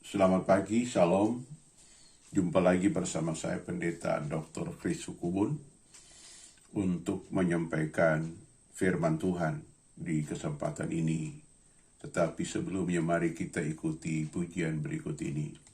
Selamat pagi, Shalom. Jumpa lagi bersama saya Pendeta Dr. Chris Sukubun untuk menyampaikan firman Tuhan di kesempatan ini. Tetapi sebelumnya mari kita ikuti pujian berikut ini.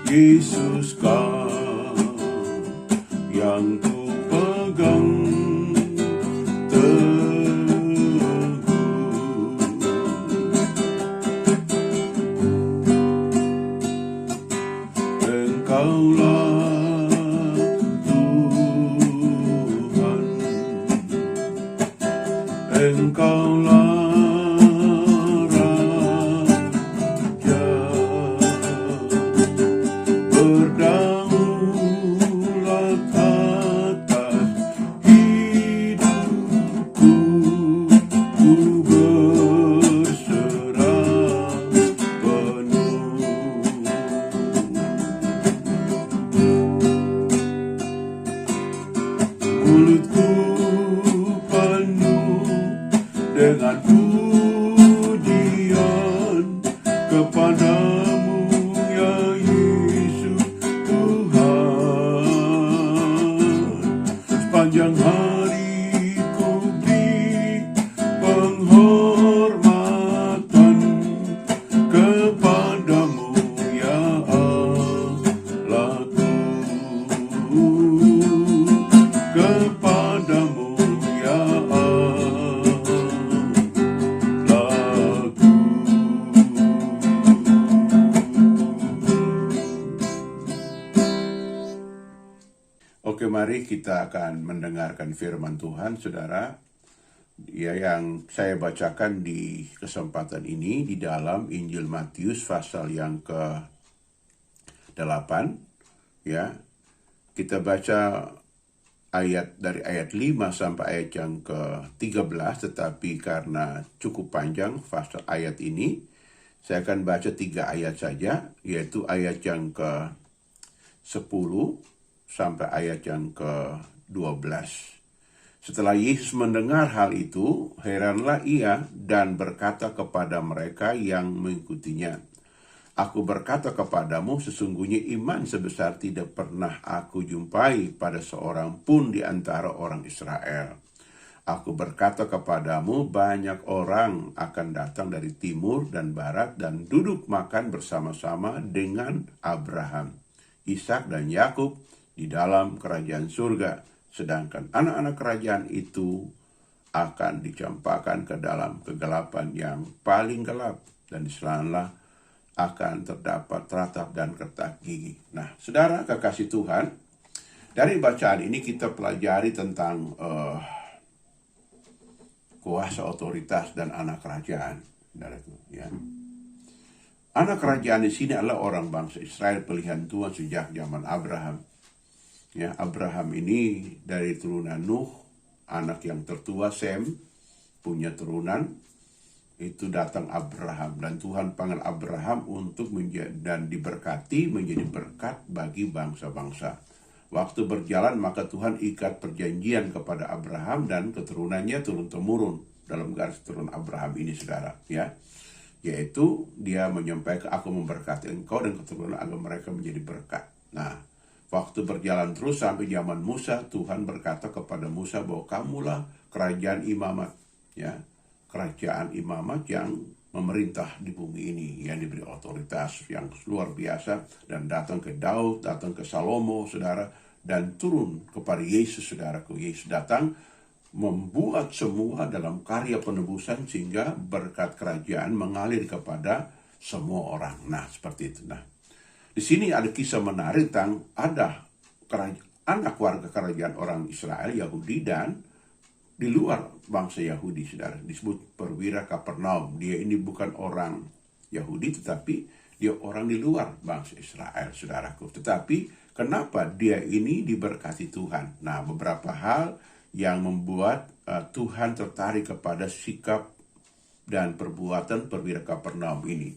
Yesus kau yang ku pegang teguh. Engkaulah Tuhan, Engkaulah mulutku penuh dengan pujian kepadamu ya Yesus Tuhan. Sepanjang hari ku beri penghormatan kepadamu ya Allahku, kepadamu ya Allahku. Oke, mari kita akan mendengarkan firman Tuhan, saudara. Ya, yang saya bacakan di kesempatan ini di dalam Injil Matius pasal yang ke-8. Ya, kita baca dari ayat 5 sampai ayat yang ke-13, tetapi karena cukup panjang pasal ayat ini, saya akan baca 3 ayat saja, yaitu ayat yang ke-10 sampai ayat yang ke-12. Setelah Yesus mendengar hal itu, heranlah ia dan berkata kepada mereka yang mengikutinya, "Aku berkata kepadamu, sesungguhnya iman sebesar tidak pernah aku jumpai pada seorang pun di antara orang Israel. Aku berkata kepadamu, banyak orang akan datang dari timur dan barat dan duduk makan bersama-sama dengan Abraham, Ishak dan Yakub di dalam kerajaan surga. Sedangkan anak-anak kerajaan itu akan dicampakkan ke dalam kegelapan yang paling gelap, dan di sanalah akan terdapat ratap dan kertak gigi." Nah, saudara kekasih Tuhan, dari bacaan ini kita pelajari tentang kuasa, otoritas, dan anak kerajaan. Ya. Anak kerajaan di sini adalah orang bangsa Israel, pilihan Tuhan sejak zaman Abraham. Ya, Abraham ini dari turunan Nuh, anak yang tertua Sem, punya turunan, itu datang Abraham, dan Tuhan panggil Abraham untuk dan diberkati menjadi berkat bagi bangsa-bangsa. Waktu berjalan maka Tuhan ikat perjanjian kepada Abraham dan keturunannya turun-temurun dalam garis turun Abraham ini, saudara, ya. Yaitu dia menyampaikan, "Aku memberkati engkau dan keturunan agar mereka menjadi berkat." Nah, waktu berjalan terus sampai zaman Musa, Tuhan berkata kepada Musa bahwa kamulah kerajaan imamat, ya, kerajaan imamat yang memerintah di bumi ini, yang diberi otoritas yang luar biasa, dan datang ke Daud, datang ke Salomo, saudara, dan turun kepada Yesus, saudaraku. Yesus datang membuat semua dalam karya penebusan sehingga berkat kerajaan mengalir kepada semua orang. Nah, seperti itu. Nah, di sini ada kisah menarik tentang ada anak warga kerajaan orang Israel, Yahudi, dan di luar bangsa Yahudi, saudara. Disebut perwira Kapernaum. Dia ini bukan orang Yahudi, tetapi dia orang di luar bangsa Israel, saudaraku. Tetapi kenapa dia ini diberkati Tuhan? Nah, beberapa hal yang membuat Tuhan tertarik kepada sikap dan perbuatan perwira Kapernaum ini.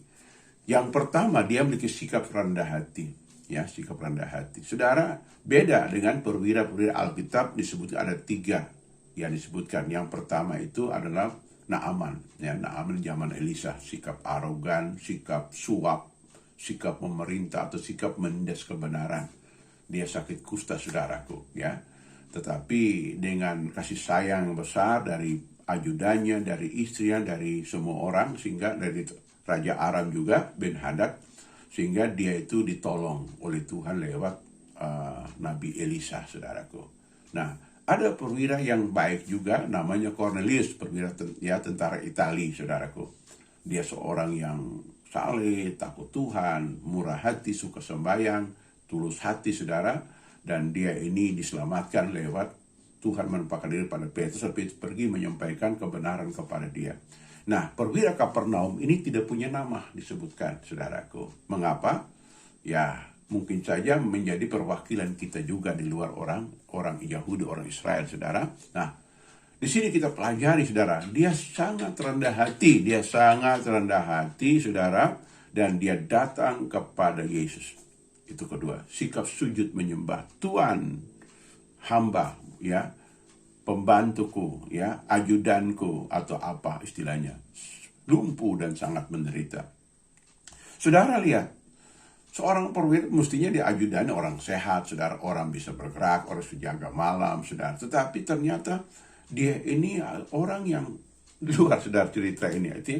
Yang pertama, dia memiliki sikap rendah hati. Ya, sikap rendah hati. Saudara, beda dengan perwira-perwira Alkitab, disebut ada 3 yang disebutkan. Yang pertama itu adalah Naaman. Ya, Naaman zaman Elisa, sikap arogan, sikap suap, sikap memerintah atau sikap menindas kebenaran. Dia sakit kusta, saudaraku, ya. Tetapi dengan kasih sayang yang besar dari ajudannya, dari istrinya, dari semua orang, sehingga dari Raja Aram juga, Ben-Hadad, sehingga dia itu ditolong oleh Tuhan lewat Nabi Elisa, saudaraku. Nah, ada perwira yang baik juga, namanya Cornelius, perwira tentara Itali, saudaraku. Dia seorang yang saleh, takut Tuhan, murah hati, suka sembahyang, tulus hati, saudara. Dan dia ini diselamatkan lewat Tuhan menampakkan diri pada Petrus, Petrus pergi menyampaikan kebenaran kepada dia. Nah, perwira Kapernaum ini tidak punya nama disebutkan, saudaraku. Mengapa? Ya, mungkin saja menjadi perwakilan kita juga di luar orang Yahudi, orang Israel, saudara. Nah, di sini kita pelajari, saudara, dia sangat rendah hati, saudara, dan dia datang kepada Yesus. Itu kedua, sikap sujud menyembah. Tuhan, hamba, ya, pembantuku, ya, ajudanku, atau apa istilahnya, lumpuh dan sangat menderita. Saudara lihat, seorang perwira mestinya dia ajudannya orang sehat, saudara, orang bisa bergerak, orang bisa jaga malam, saudara. Tetapi ternyata dia ini orang yang di luar, saudara, cerita ini. Itu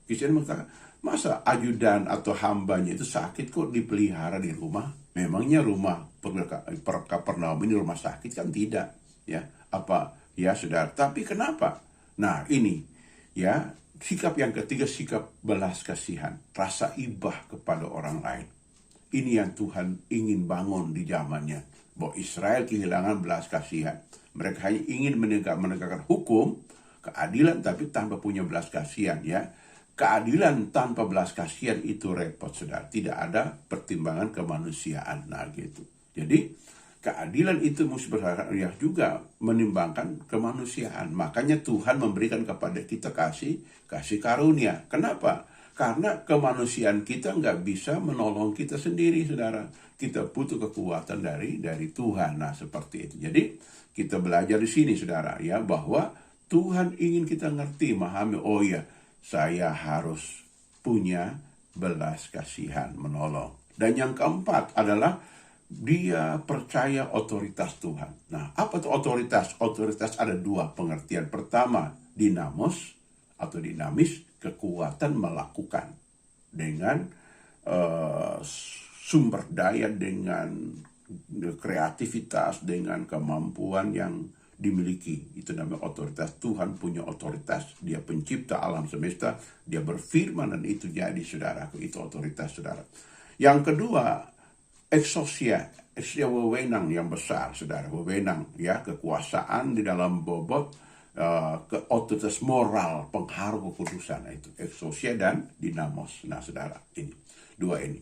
kisahnya mengatakan, masa ajudan atau hambanya itu sakit kok dipelihara di rumah? Memangnya rumah Kapernaum ini rumah sakit kan? Tidak, ya. Apa ya, saudara? Tapi kenapa? Nah, ini ya, sikap yang ketiga, sikap belas kasihan, rasa ibah kepada orang lain. Ini yang Tuhan ingin bangun di zamannya. Bahwa Israel kehilangan belas kasihan. Mereka hanya ingin menegakkan hukum, keadilan, tapi tanpa punya belas kasihan, ya. Keadilan tanpa belas kasihan itu repot, saudara. Tidak ada pertimbangan kemanusiaan. Nah, gitu. Jadi, keadilan itu mesti berharga juga menimbangkan kemanusiaan. Makanya Tuhan memberikan kepada kita kasih karunia. Kenapa? Karena kemanusiaan kita nggak bisa menolong kita sendiri, saudara. Kita butuh kekuatan dari Tuhan. Nah, seperti itu. Jadi, kita belajar di sini, saudara, ya, bahwa Tuhan ingin kita ngerti, memahami, oh ya, saya harus punya belas kasihan, menolong. Dan yang keempat adalah dia percaya otoritas Tuhan. Nah, apa itu otoritas? Otoritas ada 2 pengertian. Pertama, dinamos atau dinamis, kekuatan melakukan dengan sumber daya, dengan kreativitas, dengan kemampuan yang dimiliki. Itu namanya otoritas. Tuhan punya otoritas. Dia pencipta alam semesta, dia berfirman dan itu jadi, saudara. Itu otoritas, saudara. Yang kedua, exousia wewenang yang besar, saudara. Wewenang, ya, kekuasaan di dalam bobot ke otoritas moral, pengaruh kekudusan. Nah, itu exousia dan dinamos. Nah, saudara, ini 2 ini.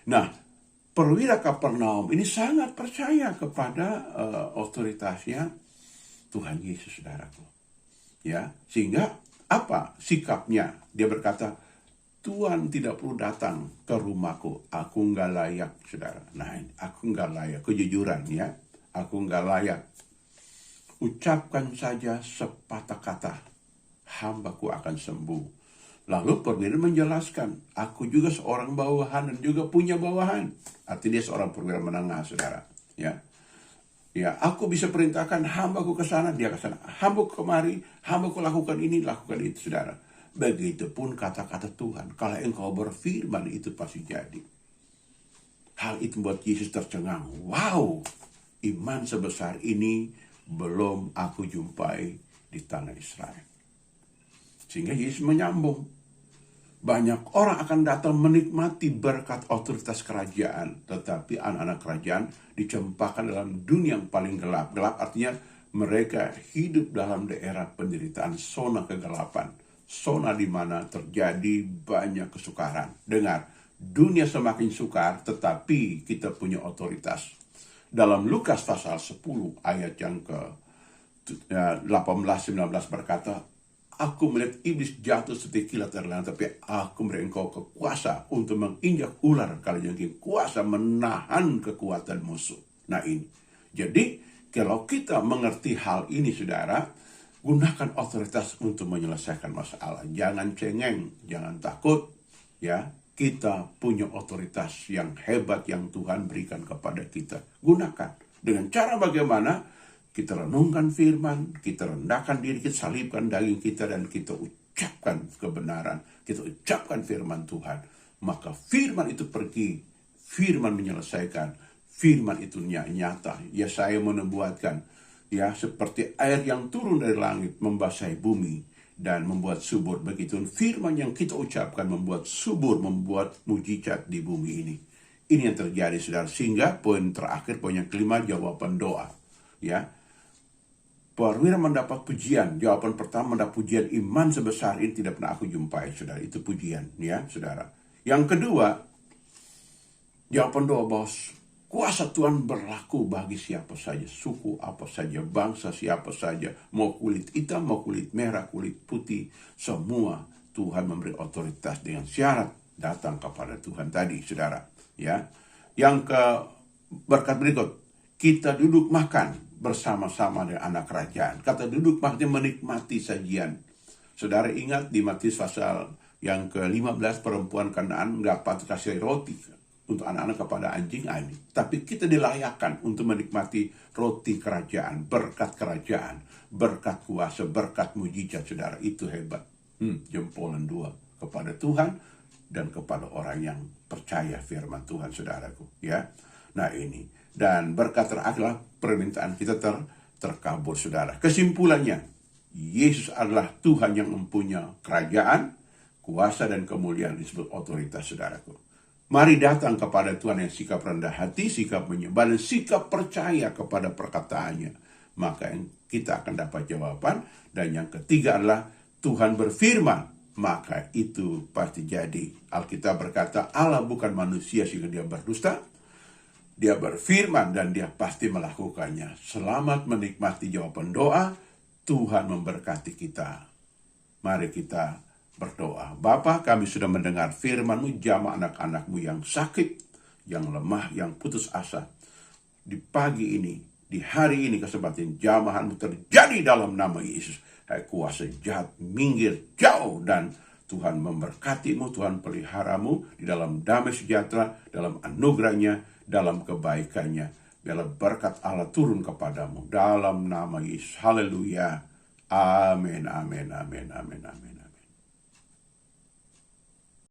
Nah, perwira Kapernaum ini sangat percaya kepada otoritasnya Tuhan Yesus, saudaraku. Ya, sehingga apa sikapnya? Dia berkata, Tuhan tidak perlu datang ke rumahku, aku nggak layak, saudara. Nah, aku nggak layak, kejujuran, ya, aku nggak layak. Ucapkan saja sepatah kata, hambaku akan sembuh. Lalu perwira menjelaskan, aku juga seorang bawahan dan juga punya bawahan. Artinya dia seorang perwira menengah, saudara. Ya, ya, aku bisa perintahkan hambaku ke sana, dia ke sana. Hambaku kemari, hambaku lakukan ini, lakukan itu, saudara. Begitupun kata-kata Tuhan. Kalau engkau berfirman, itu pasti jadi. Hal itu membuat Yesus tercengang. Wow, iman sebesar ini belum aku jumpai di tanah Israel. Sehingga Yesus menyambung. Banyak orang akan datang menikmati berkat otoritas kerajaan. Tetapi anak-anak kerajaan dicempakkan dalam dunia yang paling gelap. Gelap artinya Mereka hidup dalam daerah penderitaan, zona kegelapan, zona di mana terjadi banyak kesukaran. Dengar, dunia semakin sukar, tetapi kita punya otoritas. Dalam Lukas pasal 10 ayat yang ke 18-19 berkata, aku melihat iblis jatuh seperti kilat terlang, tapi aku memberi engkau kekuasa untuk menginjak ular kalajengking, kuasa menahan kekuatan musuh. Nah ini, jadi kalau kita mengerti hal ini, saudara, gunakan otoritas untuk menyelesaikan masalah. Jangan cengeng, jangan takut, ya. Kita punya otoritas yang hebat yang Tuhan berikan kepada kita. Gunakan dengan cara bagaimana? Kita renungkan firman, kita rendahkan diri, kita salibkan daging kita, dan kita ucapkan kebenaran, kita ucapkan firman Tuhan. Maka firman itu pergi, firman menyelesaikan, firman itu nyata. Ya, saya menubuatkan, ya, seperti air yang turun dari langit membasahi bumi dan membuat subur. Begitu firman yang kita ucapkan membuat subur, membuat mujizat di bumi ini. Ini yang terjadi, saudara. Sehingga poin terakhir, poin yang kelima, jawaban doa. Ya, perwira mendapat pujian. Jawaban pertama mendapat pujian, iman sebesar ini tidak pernah aku jumpai, saudara. Itu pujian, ya, saudara. Yang kedua, jawaban doa, bos. Kuasa Tuhan berlaku bagi siapa saja, suku apa saja, bangsa siapa saja, mau kulit hitam, mau kulit merah, kulit putih, semua Tuhan memberi otoritas dengan syarat datang kepada Tuhan tadi, saudara. Ya, yang ke berkat berikut, kita duduk makan bersama-sama dengan anak kerajaan. Kata duduk maksudnya menikmati sajian. Saudara ingat di Matius pasal yang ke-15, perempuan Kanaan nggak patut kasih roti untuk anak-anak kepada anjing ini. Tapi kita dilayakkan untuk menikmati roti kerajaan, berkat kerajaan, berkat kuasa, berkat mujizat, saudara. Itu hebat. Jempolan dua kepada Tuhan dan kepada orang yang percaya firman Tuhan, saudaraku. Ya, nah ini. Dan berkat terakhirlah permintaan kita terkabul, saudara. Kesimpulannya, Yesus adalah Tuhan yang mempunyai kerajaan, kuasa, dan kemuliaan, disebut otoritas, saudaraku. Mari datang kepada Tuhan yang sikap rendah hati, sikap menyembah, dan sikap percaya kepada perkataannya. Maka kita akan dapat jawaban. Dan yang ketiga adalah Tuhan berfirman, maka itu pasti jadi. Alkitab berkata, Allah bukan manusia sehingga dia berdusta. Dia berfirman dan dia pasti melakukannya. Selamat menikmati jawaban doa. Tuhan memberkati kita. Mari kita berdoa. Bapa, kami sudah mendengar firman-Mu, jamah anak-anak-Mu yang sakit, yang lemah, yang putus asa. Di pagi ini, di hari ini, kesempatan jamahan-Mu terjadi dalam nama Yesus. Hai kuasa jahat, minggir, jauh, dan Tuhan memberkati-Mu, Tuhan pelihara-Mu di dalam damai sejahtera, dalam anugerahnya, dalam kebaikannya. Biarlah berkat Allah turun kepadamu dalam nama Yesus. Haleluya. Amin, amin, amin, amin, amin.